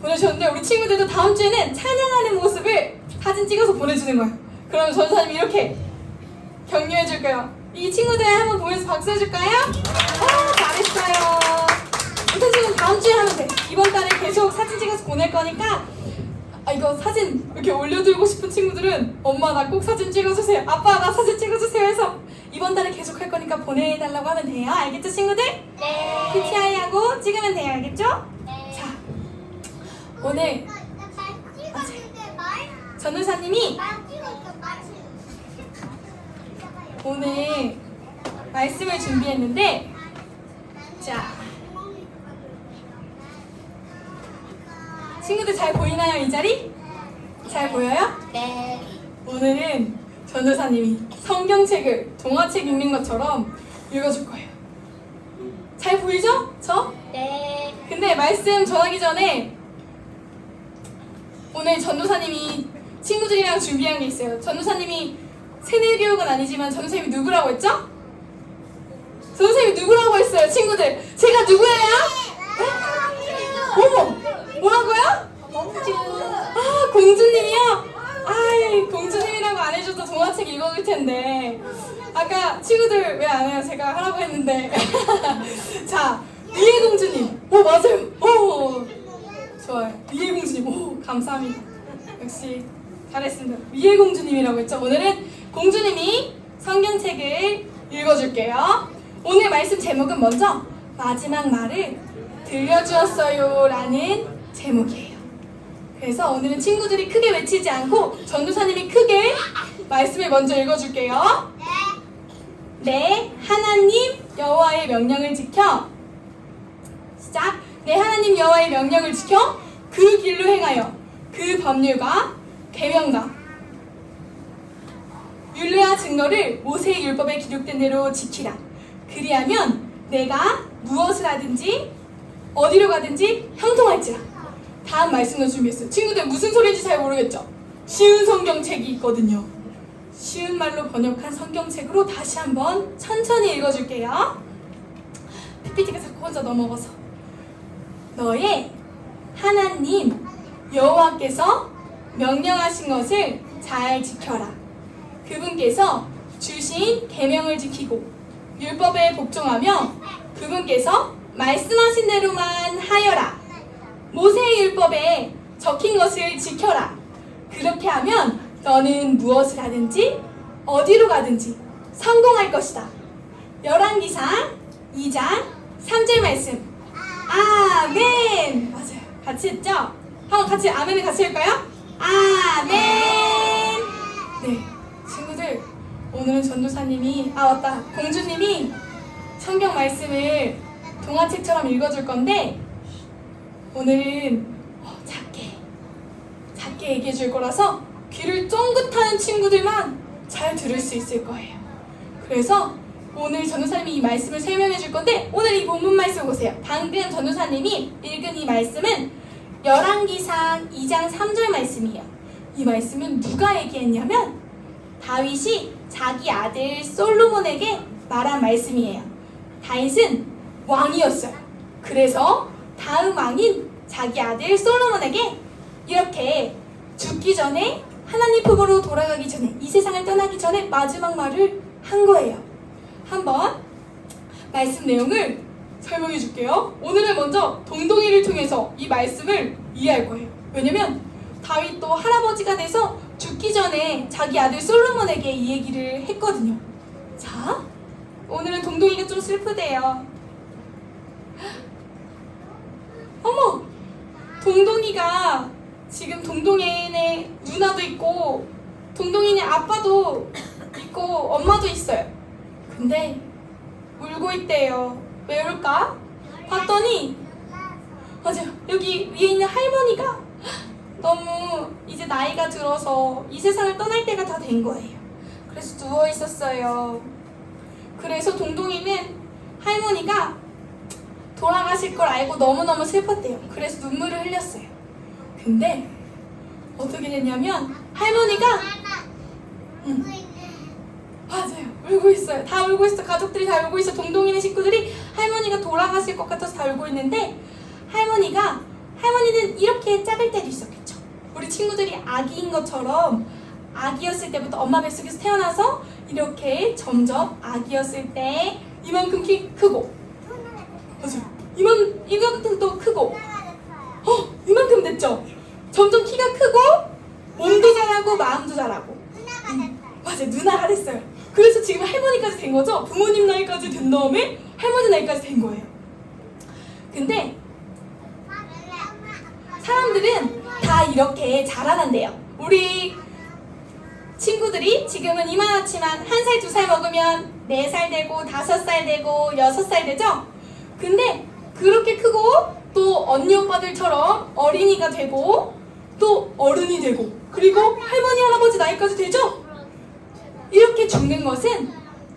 보내주셨는데 우리 친구들도 다음 주에는 찬양하는 모습을 사진 찍어서 보내주는 거예요. 그러면 전도사님이 이렇게 격려해줄 거예요. 이 친구들 한번 보면서 박수 해줄까요? 잘했어요. 우선 지금 다음 주에 하면 돼. 이번 달에 계속 사진 찍어서 보낼 거니까 이거 사진 이렇게 올려두고 싶은 친구들은 엄마 나 꼭 사진 찍어주세요, 아빠 나 사진 찍어주세요 해서 이번 달에 계속 할 거니까 보내달라고 하면 돼요. 알겠죠 친구들? 네. PTI하고 찍으면 돼요. 알겠죠? 네. 자, 오늘 전도사님이 오늘 말씀을 준비했는데, 자, 친구들 잘 보이나요? 이 자리? 잘 보여요? 네. 오늘은 전도사님이 성경책을 동화책 읽는 것처럼 읽어줄 거예요. 잘 보이죠? 저? 네. 근데 말씀 전하기 전에 오늘 전도사님이 친구들이랑 준비한 게 있어요. 전도사님이 세뇌교육은 아니지만 전도사님이 누구라고 했죠? 전도사님이 누구라고 했어요, 친구들? 제가 누구예요? 네? 어머! 뭐라고요? 공주. 아, 공주님이요? 아이, 공주님이라고 안 해줘도 동화책 읽어줄 텐데. 아까 친구들 왜 안 해요? 제가 하라고 했는데. 자, 미애 공주님. 오, 맞아요. 오, 좋아요. 미애 공주님. 오, 감사합니다. 역시 잘했습니다. 미애 공주님이라고 했죠? 오늘은 공주님이 성경책을 읽어줄게요. 오늘 말씀 제목은 먼저 마지막 말을 들려주었어요 라는 제목이에요. 그래서 오늘은 친구들이 크게 외치지 않고 전도사님이 크게 말씀을 먼저 읽어줄게요. 네, 하나님 여호와의 명령을 지켜. 시작. 네, 하나님 여호와의 명령을 지켜 그 길로 행하여 그 법률과 계명과 율례와 증거를 모세의 율법에 기록된 대로 지키라. 그리하면 내가 무엇을 하든지 어디로 가든지 형통할지라. 다음 말씀도 준비했어요. 친구들 무슨 소리인지 잘 모르겠죠? 쉬운 성경책이 있거든요. 쉬운 말로 번역한 성경책으로 다시 한번 천천히 읽어줄게요. PPT가 자꾸 혼자 넘어가서. 너의 하나님 여호와께서 명령하신 것을 잘 지켜라. 그분께서 주신 계명을 지키고 율법에 복종하며 그분께서 말씀하신 대로만 하여라. 모세의 율법에 적힌 것을 지켜라. 그렇게 하면 너는 무엇을 하든지 어디로 가든지 성공할 것이다. 열왕기상 2장 3절 말씀. 아멘. 맞아요. 같이 했죠? 한번 같이 아멘을 같이 할까요? 아멘. 네, 친구들 오늘은 전도사님이 맞다, 공주님이 성경 말씀을 동화책처럼 읽어줄 건데 오늘은 작게 얘기해 줄 거라서 귀를 쫑긋하는 친구들만 잘 들을 수 있을 거예요. 그래서 오늘 전도사님이 이 말씀을 설명해 줄 건데 오늘 이 본문 말씀 보세요. 방금 전도사님이 읽은 이 말씀은 열왕기상 2장 3절 말씀이에요. 이 말씀은 누가 얘기했냐면 다윗이 자기 아들 솔로몬에게 말한 말씀이에요. 다윗은 왕이었어요. 그래서 다음 왕인 자기 아들 솔로몬에게 이렇게 죽기 전에 하나님 품으로 돌아가기 전에 이 세상을 떠나기 전에 마지막 말을 한 거예요. 한번 말씀 내용을 설명해 줄게요. 오늘은 먼저 동동이를 통해서 이 말씀을 이해할 거예요. 왜냐면 다윗도 할아버지가 돼서 죽기 전에 자기 아들 솔로몬에게 이 얘기를 했거든요. 자, 오늘은 동동이가 좀 슬프대요. 어머! 동동이가 지금 동동이네 누나도 있고 동동이네 아빠도 있고 엄마도 있어요. 근데 울고 있대요. 왜 울까? 봤더니 맞아요. 여기 위에 있는 할머니가 너무 이제 나이가 들어서 이 세상을 떠날 때가 다 된 거예요. 그래서 누워 있었어요. 그래서 동동이는 할머니가 돌아가실 걸 알고 너무너무 슬펐대요. 그래서 눈물을 흘렸어요. 근데 어떻게 됐냐면 할머니가 맞아요. 울고 있어요. 다 울고 있어. 가족들이 다 울고 있어. 동동이네 식구들이 할머니가 돌아가실 것 같아서 다 울고 있는데 할머니가 할머니는 이렇게 작을 때도 있었겠죠. 우리 친구들이 아기인 것처럼 아기였을 때부터 엄마 뱃속에서 태어나서 이렇게 점점 아기였을 때 이만큼 키 크고, 맞아요. 이만큼 또 크고, 이만큼 됐죠. 점점 키가 크고 몸도 자라고 마음도 자라고. 맞아요. 누나가 됐어요. 그래서 지금 할머니까지 된 거죠. 부모님 나이까지 된 다음에 할머니 나이까지 된 거예요. 근데 사람들은 다 이렇게 자라난대요. 우리 친구들이 지금은 이만하지만 1살, 2살 먹으면 4살 되고 5살 되고 6살 되죠? 근데 그렇게 크고 또 언니 오빠들처럼 어린이가 되고 또 어른이 되고 그리고 할머니, 할아버지 나이까지 되죠? 이렇게 죽는 것은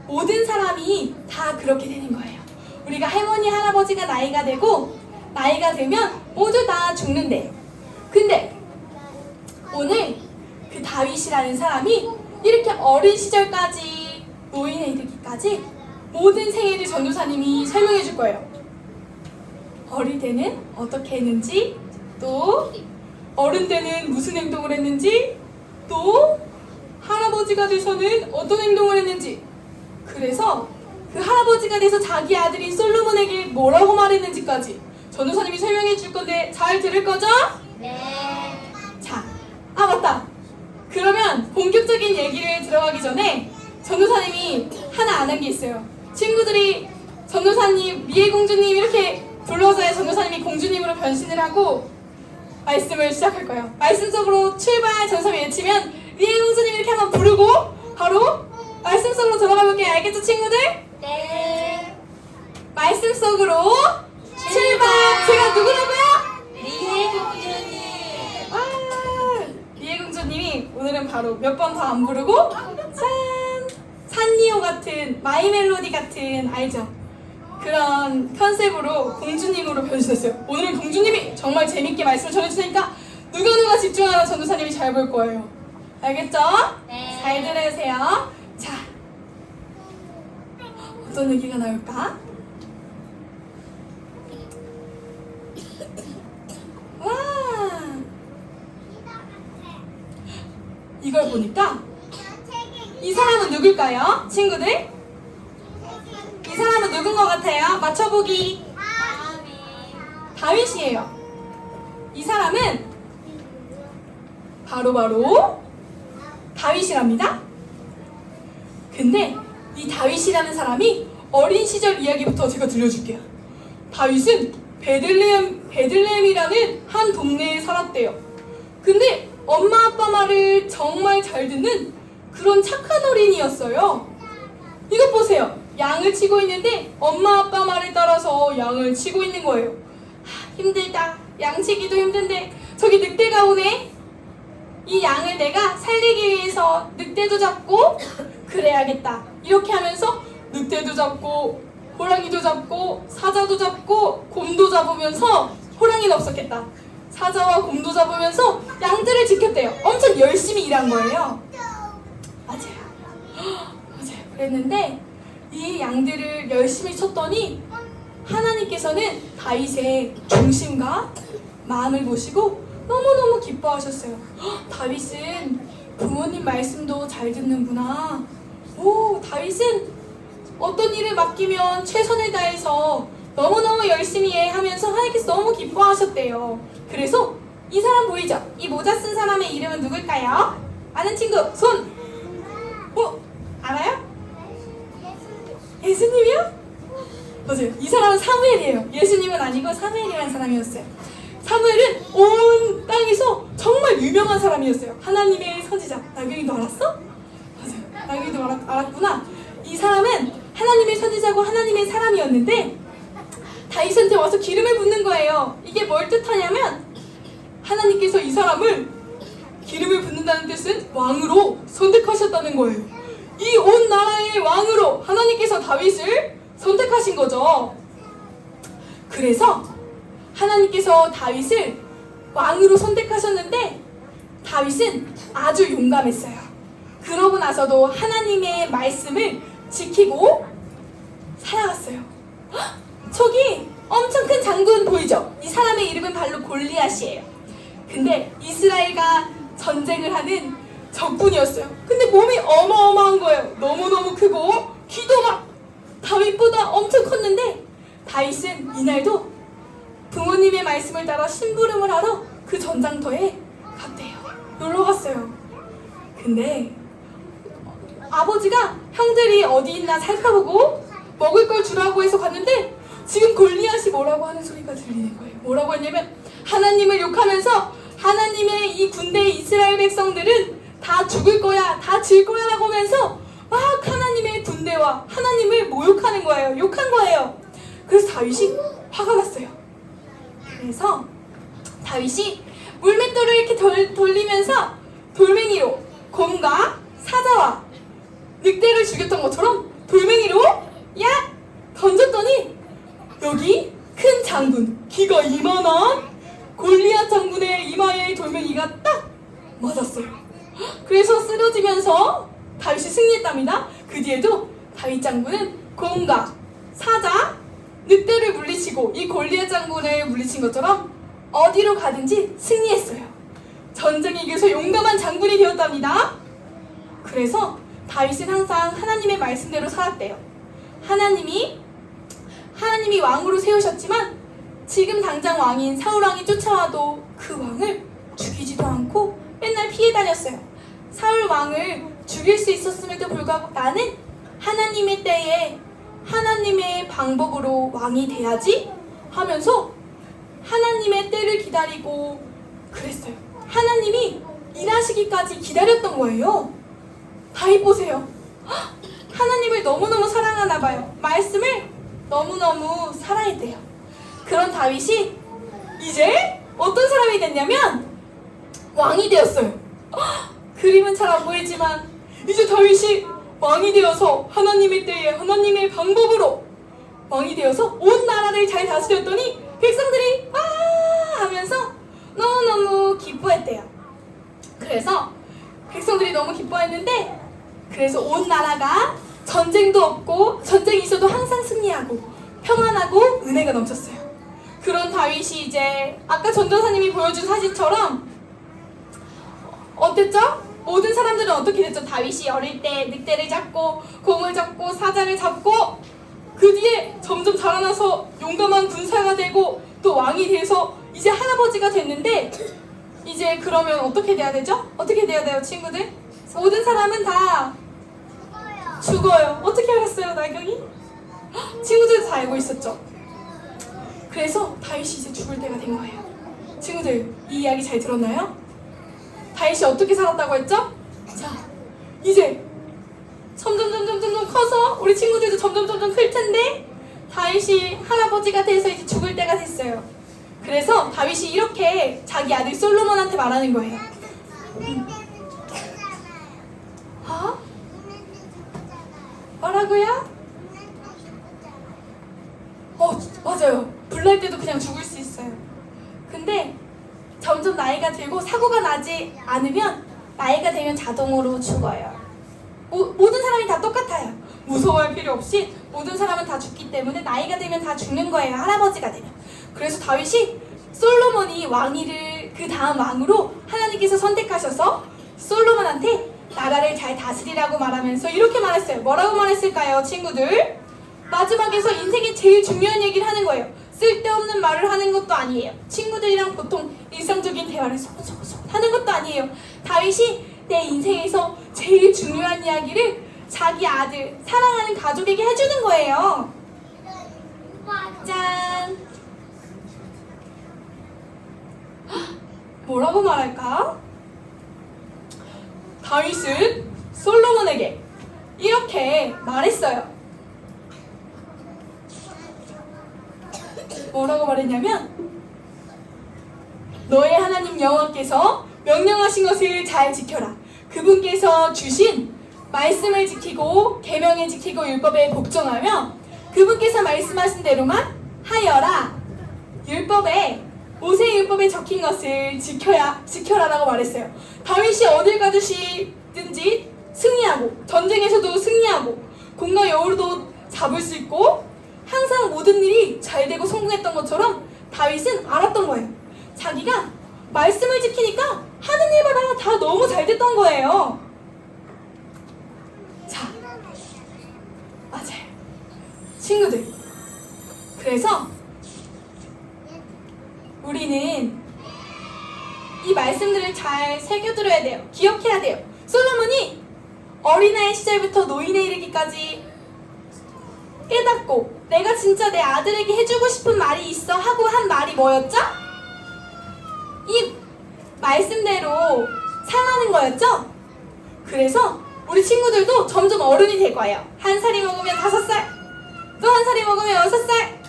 모든 사람이 다 그렇게 되는 거예요. 우리가 할머니, 할아버지가 나이가 되고 나이가 되면 모두 다 죽는데요. 근데 오늘 그 다윗이라는 사람이 이렇게 어린 시절까지 노인에 이르기까지 모든 생애를 전도사님이 설명해 줄 거예요. 어릴 때는 어떻게 했는지, 또 어른 때는 무슨 행동을 했는지, 또 할아버지가 돼서는 어떤 행동을 했는지, 그래서 그 할아버지가 돼서 자기 아들인 솔로몬에게 뭐라고 말했는지까지 전도사님이 설명해 줄 건데 잘 들을 거죠? 네. 자, 맞다. 그러면 본격적인 얘기를 들어가기 전에 전도사님이 하나 안 한 게 있어요. 친구들이 전도사님, 미애공주님 이렇게 불러줘야 전도사님이 공주님으로 변신을 하고 말씀을 시작할 거예요. 말씀 속으로 출발 전도사님이 외치면 미애공주님 이렇게 한번 부르고 바로 말씀 속으로 들어가 볼게요. 알겠죠, 친구들? 네. 말씀 속으로 출발! 제가 누구라고요? 미애공주님. 미애공주님이 오늘은 바로 몇 번 더 안 부르고 산리오 같은 마이 멜로디 같은 알죠? 그런 컨셉으로 공주님으로 변신했어요. 오늘은 공주님이 정말 재밌게 말씀을 전해주시니까 누가 집중하는 전도사님이 잘 볼 거예요. 알겠죠? 네. 잘 들으세요. 자, 어떤 얘기가 나올까? 와, 이걸 보니까 이 사람은 누굴까요? 친구들? 이 사람은 누군 것 같아요? 맞춰보기. 다윗이에요. 이 사람은 바로 다윗이랍니다. 근데 이 다윗이라는 사람이 어린 시절 이야기부터 제가 들려줄게요. 다윗은 베들레헴이라는 한 동네에 살았대요. 근데 엄마 아빠 말을 정말 잘 듣는 그런 착한 어린이였어요. 이것 보세요. 양을 치고 있는데 엄마 아빠 말에 따라서 양을 치고 있는 거예요. 힘들다. 양 치기도 힘든데 저기 늑대가 오네. 이 양을 내가 살리기 위해서 늑대도 잡고 그래야겠다. 이렇게 하면서 늑대도 잡고 호랑이도 잡고 사자도 잡고 곰도 잡으면서, 호랑이는 없었겠다. 사자와 곰도 잡으면서 양들을 지켰대요. 엄청 열심히 일한 거예요. 맞아요. 그랬는데 이 양들을 열심히 쳤더니 하나님께서는 다윗의 중심과 마음을 보시고 너무너무 기뻐하셨어요. 다윗은 부모님 말씀도 잘 듣는구나. 다윗은 어떤 일을 맡기면 최선을 다해서 너무너무 열심히 하면서 하나님께서 너무 기뻐하셨대요. 그래서 이 사람 보이죠? 이 모자 쓴 사람의 이름은 누굴까요? 아는 친구 손! 알아요? 예수님이요? 맞아요. 이 사람은 사무엘이에요. 예수님은 아니고 사무엘이라는 사람이었어요. 사무엘은 온 땅에서 정말 유명한 사람이었어요. 하나님의 선지자. 나경이도 알았어? 맞아요. 나경이도 알았구나. 이 사람은 하나님의 선지자고 하나님의 사람이었는데 다윗한테 와서 기름을 붓는 거예요. 이게 뭘 뜻하냐면 하나님께서 이 사람을 기름을 붓는다는 뜻은 왕으로 선택하셨다는 거예요. 이 온 나라의 왕으로 하나님께서 다윗을 선택하신 거죠. 그래서 하나님께서 다윗을 왕으로 선택하셨는데 다윗은 아주 용감했어요. 그러고 나서도 하나님의 말씀을 지키고 살아갔어요. 저기 엄청 큰 장군 보이죠? 이 사람의 이름은 바로 골리앗이에요. 근데 이스라엘과 전쟁을 하는 적군이었어요. 근데 몸이 어마어마한 거예요. 너무너무 크고 키도 막 다윗보다 엄청 컸는데 다윗은 이날도 부모님의 말씀을 따라 심부름을 하러 그 전장터에 갔대요. 놀러 갔어요. 근데 아버지가 형들이 어디 있나 살펴보고 먹을 걸 주라고 해서 갔는데 지금 골리앗이 뭐라고 하는 소리가 들리는 거예요. 뭐라고 했냐면 하나님을 욕하면서 하나님의 이 군대 이스라엘 백성들은 다 죽을 거야, 다 질 거야 라고 하면서 막 하나님의 군대와 하나님을 모욕하는 거예요. 욕한 거예요. 그래서 다윗이 화가 났어요. 그래서 다윗이 물맷돌을 이렇게 돌리면서 돌멩이로 곰과 사자와 늑대를 죽였던 것처럼 돌멩이로 야! 던졌더니 여기 큰 장군, 키가 이만한 골리앗 장군의 이마에 돌멩이가 딱 맞았어요. 그래서 쓰러지면서 다윗이 승리했답니다. 그 뒤에도 다윗 장군은 곰과 사자, 늑대를 물리치고 이 골리앗 장군을 물리친 것처럼 어디로 가든지 승리했어요. 전쟁에 이겨서 용감한 장군이 되었답니다. 그래서 다윗은 항상 하나님의 말씀대로 살았대요. 하나님이 왕으로 세우셨지만 지금 당장 왕인 사울 왕이 쫓아와도 그 왕을 죽이지도 않고 맨날 피해 다녔어요. 사울 왕을 죽일 수 있었음에도 불구하고 나는 하나님의 때에 하나님의 방법으로 왕이 돼야지 하면서 하나님의 때를 기다리고 그랬어요. 하나님이 일하시기까지 기다렸던 거예요. 다윗 보세요. 하나님을 너무너무 사랑하나 봐요. 말씀을 너무너무 살아야 돼요. 그런 다윗이 이제 어떤 사람이 됐냐면 왕이 되었어요. 그림은 잘 안 보이지만 이제 다윗이 왕이 되어서 하나님의 때에 하나님의 방법으로 왕이 되어서 온 나라를 잘 다스렸더니 백성들이 와 하면서 너무너무 기뻐했대요. 그래서 백성들이 너무 기뻐했는데 그래서 온 나라가 전쟁도 없고 전쟁이 있어도 항상 승리하고 평안하고 은혜가 넘쳤어요. 그런 다윗이 이제 아까 전도사님이 보여준 사진처럼 어땠죠? 모든 사람들은 어떻게 됐죠? 다윗이 어릴 때 늑대를 잡고 곰을 잡고 사자를 잡고 그 뒤에 점점 자라나서 용감한 군사가 되고 또 왕이 돼서 이제 할아버지가 됐는데 이제 그러면 어떻게 돼야 되죠? 어떻게 돼야 돼요, 친구들? 모든 사람은 다 죽어요. 어떻게 알았어요, 나경이? 친구들도 다 알고 있었죠? 그래서 다윗이 이제 죽을 때가 된 거예요. 친구들, 이 이야기 잘 들었나요? 다윗이 어떻게 살았다고 했죠? 자, 이제 점점 커서 우리 친구들도 점점 클 텐데 다윗이 할아버지가 돼서 이제 죽을 때가 됐어요. 그래서 다윗이 이렇게 자기 아들 솔로몬한테 말하는 거예요. 어? 뭐라고요? 맞아요. 불날 때도 그냥 죽을 수 있어요. 근데 점점 나이가 들고 사고가 나지 않으면 나이가 되면 자동으로 죽어요. 모든 사람이 다 똑같아요. 무서워할 필요 없이 모든 사람은 다 죽기 때문에 나이가 되면 다 죽는 거예요. 할아버지가 되면. 그래서 다윗이 솔로몬이 왕위를 그 다음 왕으로 하나님께서 선택하셔서 솔로몬한테 나라를 잘 다스리라고 말하면서 이렇게 말했어요. 뭐라고 말했을까요, 친구들? 마지막에서 인생의 제일 중요한 얘기를 하는 거예요. 쓸데없는 말을 하는 것도 아니에요. 친구들이랑 보통 일상적인 대화를 소곤소곤 하는 것도 아니에요. 다윗이 내 인생에서 제일 중요한 이야기를 자기 아들, 사랑하는 가족에게 해주는 거예요. 짠! 뭐라고 말할까? 다윗은 솔로몬에게 이렇게 말했어요. 뭐라고 말했냐면 너의 하나님 여호와께서 명령하신 것을 잘 지켜라. 그분께서 주신 말씀을 지키고 계명을 지키고 율법에 복종하며 그분께서 말씀하신 대로만 하여라. 율법에 모세 율법에 적힌 것을 지켜라라고 말했어요. 다윗이 어딜 가든지 승리하고 전쟁에서도 승리하고 곰과 여우도 잡을 수 있고 항상 모든 일이 잘 되고 성공했던 것처럼 다윗은 알았던 거예요. 자기가 말씀을 지키니까 하는 일마다 다 너무 잘 됐던 거예요. 자, 맞아요. 친구들. 그래서 우리는 이 말씀들을 잘 새겨들어야 돼요. 기억해야 돼요. 솔로몬이 어린아이 시절부터 노인에 이르기까지 깨닫고 내가 진짜 내 아들에게 해주고 싶은 말이 있어 하고 한 말이 뭐였죠? 이 말씀대로 살아가는 거였죠? 그래서 우리 친구들도 점점 어른이 될 거예요. 1살이 먹으면 5살, 또 1살이 먹으면 6살,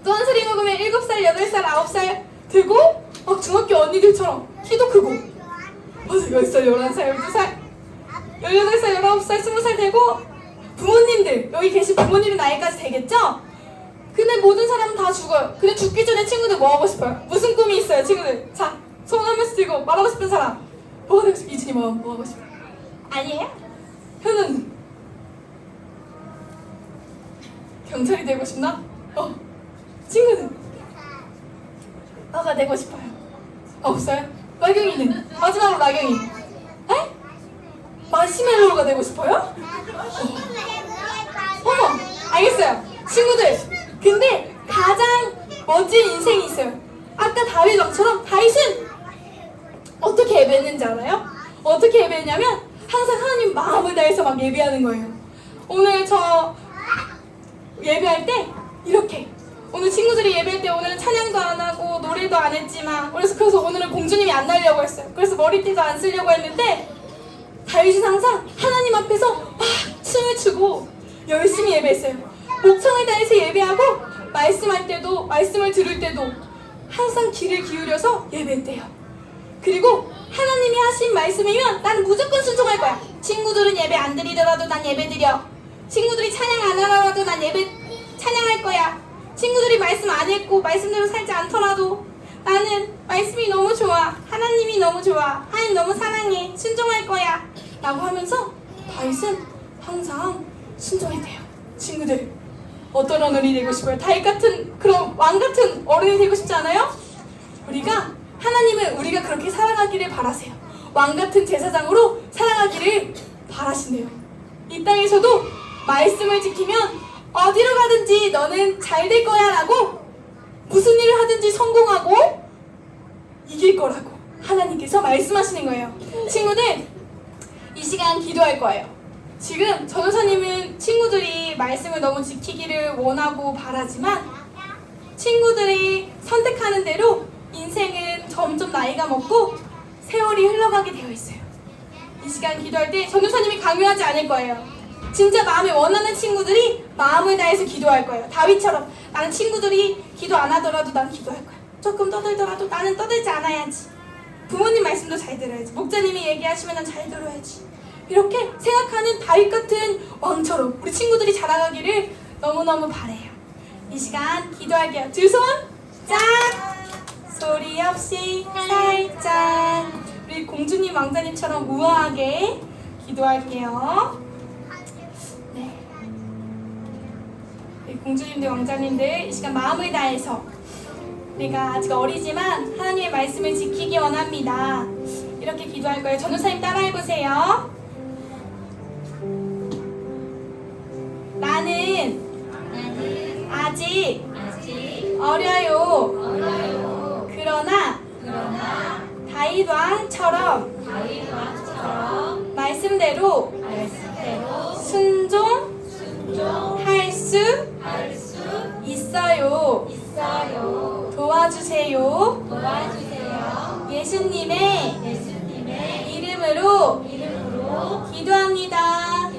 또 1살이 먹으면 7살, 8살, 9살 되고 막 중학교 언니들처럼 키도 크고 맞아 10살, 11살, 12살, 18살, 19살, 20살 되고 부모님들, 여기 계신 부모님의 나이까지 되겠죠? 근데 모든 사람은 다 죽어요. 근데 죽기 전에 친구들 뭐 하고 싶어요? 무슨 꿈이 있어요, 친구들? 자, 손 한 번씩 들고 말하고 싶은 사람. 뭐가 되고 싶어? 이진이 뭐 하고 싶어? 아니에요? 현우는? 경찰이 되고 싶나? 친구는? 뭐가 되고 싶어요? 없어요? 나경이는? 마지막으로 나경이. 에? 마시멜로우가 되고 싶어요? 어머, 알겠어요. 친구들, 근데 가장 멋진 인생이 있어요. 아까 다윗 왕처럼 다윗은 어떻게 예배했는지 알아요? 어떻게 예배했냐면 항상 하나님 마음을 다해서 막 예배하는 거예요. 오늘 저 예배할 때 이렇게 오늘 친구들이 예배할 때 오늘은 찬양도 안 하고 노래도 안 했지만 그래서 오늘은 공주님이 안 나려고 했어요. 그래서 머리띠도 안 쓰려고 했는데 다윗은 항상 하나님 앞에서 막 춤을 추고 열심히 예배했어요. 목청을 다해서 예배하고 말씀할 때도 말씀을 들을 때도 항상 귀를 기울여서 예배했대요. 그리고 하나님이 하신 말씀이면 나는 무조건 순종할 거야. 친구들은 예배 안 드리더라도 난 예배 드려. 친구들이 찬양 안 하더라도 난 예배 찬양할 거야. 친구들이 말씀 안 했고 말씀대로 살지 않더라도 나는 말씀이 너무 좋아. 하나님이 너무 좋아. 하나님 너무 사랑해. 순종할 거야. 라고 하면서 다윗은 항상 순종했대요. 친구들, 어떤 어른이 되고 싶어요? 다윗 같은 그런 왕 같은 어른이 되고 싶지 않아요? 하나님은 우리가 그렇게 살아가기를 바라세요. 왕 같은 제사장으로 살아가기를 바라시네요. 이 땅에서도 말씀을 지키면 어디로 가든지 너는 잘 될 거야 라고 무슨 일을 하든지 성공하고 이길 거라고 하나님께서 말씀하시는 거예요. 친구들, 이 시간 기도할 거예요. 지금 전도사님은 친구들이 말씀을 너무 지키기를 원하고 바라지만 친구들이 선택하는 대로 인생은 점점 나이가 먹고 세월이 흘러가게 되어 있어요. 이 시간 기도할 때 전도사님이 강요하지 않을 거예요. 진짜 마음에 원하는 친구들이 마음을 다해서 기도할 거예요. 다윗처럼 나는 친구들이 기도 안 하더라도 난 기도할 거야. 조금 떠들더라도 나는 떠들지 않아야지. 부모님 말씀도 잘 들어야지. 목자님이 얘기하시면 난 잘 들어야지. 이렇게 생각하는 다윗 같은 왕처럼 우리 친구들이 자라가기를 너무너무 바래요. 이 시간 기도할게요. 두 손 짝! 소리 없이 살짝. 우리 공주님 왕자님처럼 우아하게 기도할게요. 네. 우리 공주님들 왕자님들 이 시간 마음을 다해서 우리가 아직 어리지만 하나님의 말씀을 지키기 원합니다. 이렇게 기도할 거예요. 전도사님 따라해보세요. 나는 아직 어려요. 그러나 다윗 왕처럼 말씀대로 순종할 수 있어요. 도와주세요. 예수님의 이름으로 기도합니다.